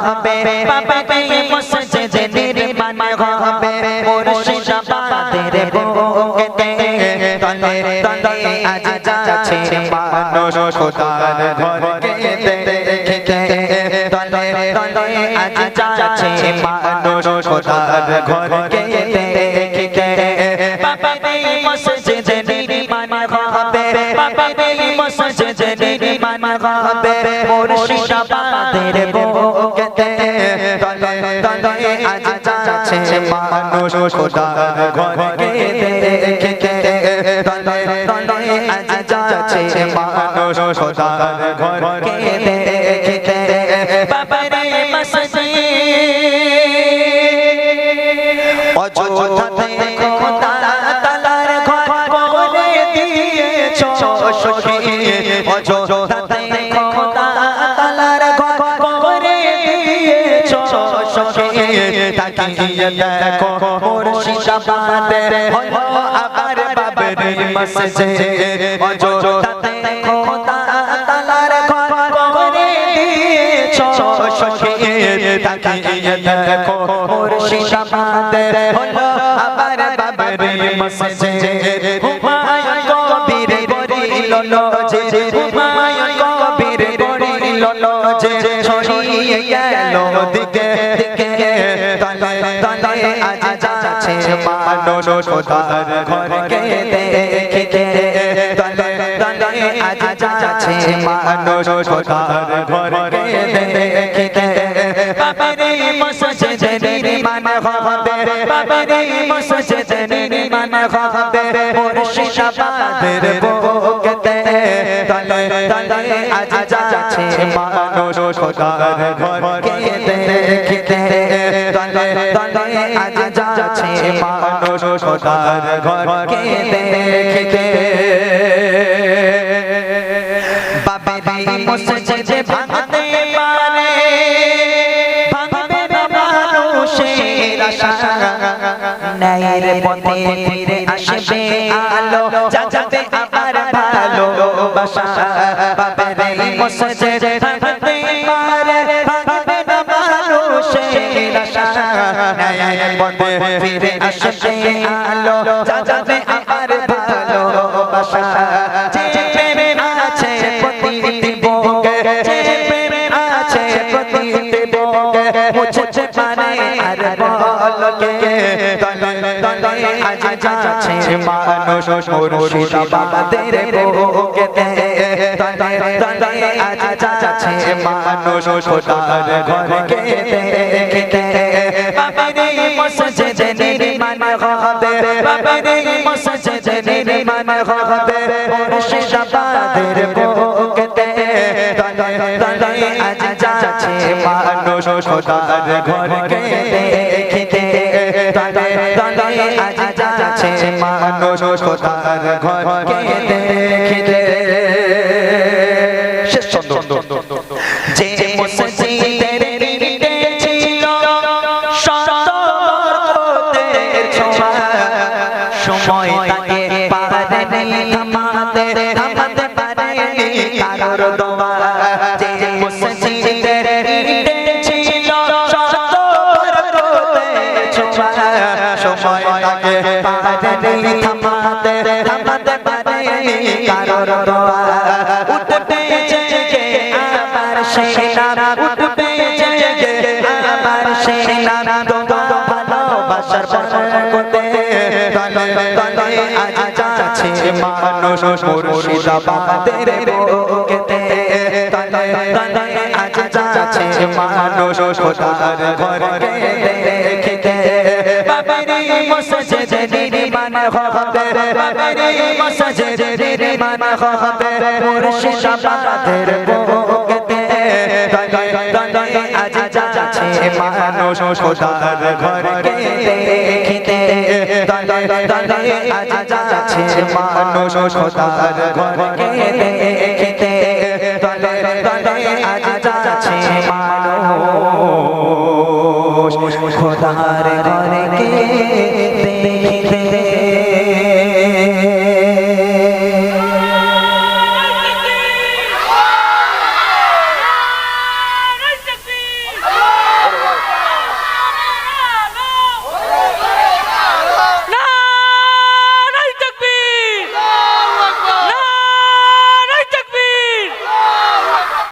হবে বাবাকে মসজিদে নির্মাণ হবে মুর্শিদাবাদের বুকেতে তলে তলে আজ যাচ্ছে মানুষ খোদার ঘরকে দেখতে তলে তলে আজ যাচ্ছে মানুষ খোদার ঘরকে দেখতে বাবাকে মসজিদে নির্মাণ হবে বাবাকে মসজিদে নির্মাণ হবে মুর্শিদাবাদের বুকেতে তলে তলে আজ যাচ্ছে মানুষ খোদার ঘরকে দেখতে তলে তলে আজ যাচ্ছে মানুষ খোদার ঘরকে দেখতে বাবারে মসজিদ অযোধ্যাতে খোদা তাআলার ঘর করে দিয়েছো সখী অযোধ্যাতে খোদা তাআলার ঘর করে দিয়েছো সখী তাকিয়ে দেখো মুর্শিদাবাদে হলো আবার বাবরি মসজিদ অযোধ্যাতে খোদা তাআলার ঘর করে দিয়েছো সখী তাকিয়ে দেখো মুর্শিদাবাদে হলো আবার বাবরি মসজিদ হুমায়ুন কবির বলিল যে হুমায়ুন কবির বলিল যে ছড়িয়ে গেল দিকে দিকে তলে তলে আজ যাচ্ছে মানুষ খোদার ঘরকে দেখতে তলে তলে আজ যাচ্ছে মানুষ খোদার ঘরকে দেখতে বাবারে মসজিদে নির্মাণ হবে বাবারে মসজিদে নির্মাণ হবে মুর্শিদাবাদের বুকেতে তলে তলে আজ যাচ্ছে মানুষ খোদার ঘরকে দেখতে তলে তলে আজ যাচ্ছে মানুষ খোদার ঘরকে দেখতে বাবারে মসজিদে ভাঙতে পারে ভাঙবে না মানুষের আশা ন্যায়ের পথে ফিরে আসবে আলো যাবে আবার ভালোবাসা বাবারে মসজিদে ভাঙতে পারে ভাঙবে না মানুষের আশা ন্যায়ের পথে ফিরে আসবে আলো যাবে আবার ভালোবাসা যে প্রেম আছে প্রতিটি বুকে যে প্রেম আছে প্রতিটি বুকে মুছে পারে আর বলকে তলে তলে আজ যাচ্ছে মানুষ মুর্শিদাবাদের বুকেতে তলে তলে আজ যাচ্ছে মানুষ খোদার ঘরকে দেখতে বাবারে মসজিদে নির্মাণ হবে বাবারে মসজিদে নির্মাণ হবে মুর্শিদাবাদের বুকেতে তলে তলে আজ যাচ্ছে মানুষ খোদার ঘরকে দেখতে তলে তলে আজ যাচ্ছে মানুষ খোদার ঘরকে দেখতে শেষ ছন্দ যে মসজিদের নির্দে ছিল সতর্কতার ছোঁয়া সময় তাকে পারেনি থামাতে থামাতে পারেনি কারোর দোয়া যে মসজিদের নির্দে ছিল সতর্কতার ছোঁয়া সময় তাকে পারেনি থামাতে থামাতে পারেনি কারোর দোয়া উঠবে জেগে আবার সেনা উঠবে জেগে আবার সেনা ভালোবাসার বরকতে তলে তলে আজ যাচ্ছে মানুষ মুর্শিদাবাদের বুকেতে তলে তলে আজ যাচ্ছে মানুষ খোদার ঘরকে দেখতে বাবারে মসজিদে নির্মাণ হবে বাবারে মসজিদে নির্মাণ হবে মুর্শিদাবাদের বুকেতে তলে তলে আজ যাচ্ছে মানুষ খোদার ঘরকে দেখতে তলে তলে আজ যাচ্ছে মানুষ খোদার ঘরকে দেখতে তলে তলে আজ যাচ্ছে মানুষ খোদার ঘরকে দেখতে